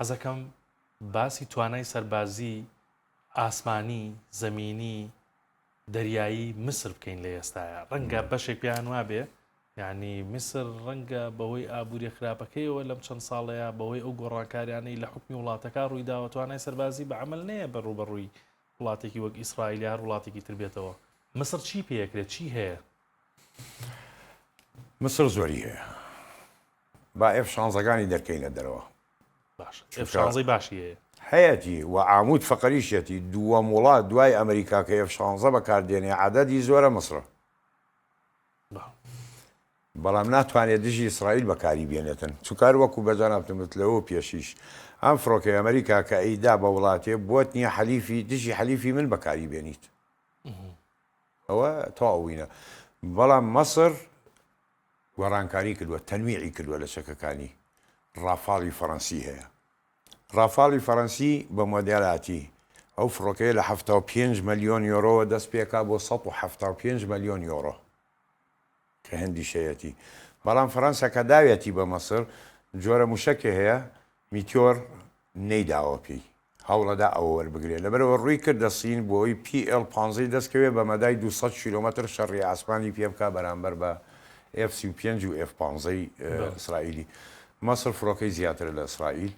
حەزەکەم باسی توانای سەربازی ئاسمانی زەمینی دەریایی مسر بکەین لە ئێستاە ڕەنگە بەشێک پیان وابێ یعنی میسر ڕەنگە بەهۆی ئابووری خراپەکەیەوە لەم چەند ساڵەیە بەهۆی ئەو گۆڕانکاریانەی لە حکمی وڵاتەکە ڕوویداوە توانای سەربازی بە عمل نەیە بەڕوبەڕووی وڵاتێکی وەک ئیسرائیل هەر وڵاتێکی تر بێتەوە مسر چی پێیەکرێت چی هەیە؟ مسر زۆری هەیە با F-16ەکانی دەرکەینە دەرەوە باش F-16 باشی هەیە هەیەی و عامود فەقەریشێتی دووەم وڵات دوای ئەمریکا کە F-16 بەکاردێنێ عەدەدی زۆرە مسرە بەڵام ناتوانێت دژی ئیسرائیل بەکاری بێنێتن چکار وەکو بەجانابتمت لەوە پێشیش ئەم فڕۆکەی ئەمریکا کە ئەیدا بە وڵاتێ بۆت نییە حەلیفی دژی حەلیفی من بەکاری بێنیت ئەوە تەواوینە بەڵام مەسر گۆڕانکاری کردووە تەنویعی کردووە لە چەکەکانی ڕافاڵی فەڕەنسی هەیە ڕافاڵی فەڕەنسی بە مۆدێلاتی ئەو فڕۆکەیە لە 75 ملیۆن یۆرۆ دەست پێکا بۆ 175 ملیۆن یۆرۆ کە هەندی شەیەتی بەڵام فەڕەنسا کە داوێتی بە مەسر جۆرە موشەکێ هەیە میتۆر نەیداوە پێی هەوڵەدا ئەوە وەربگرێت لەبەرەوە ڕووی کردە سین بۆی PL-15 دەستکەوێت بە مەدای 200 کیلۆمەتر شەڕی ئاسمانی پێ بکە بەرامبەر بە F-35 و F-15 ئیسرائیلی مەسر فڕۆکەی زیاتر لە ئیسرائیل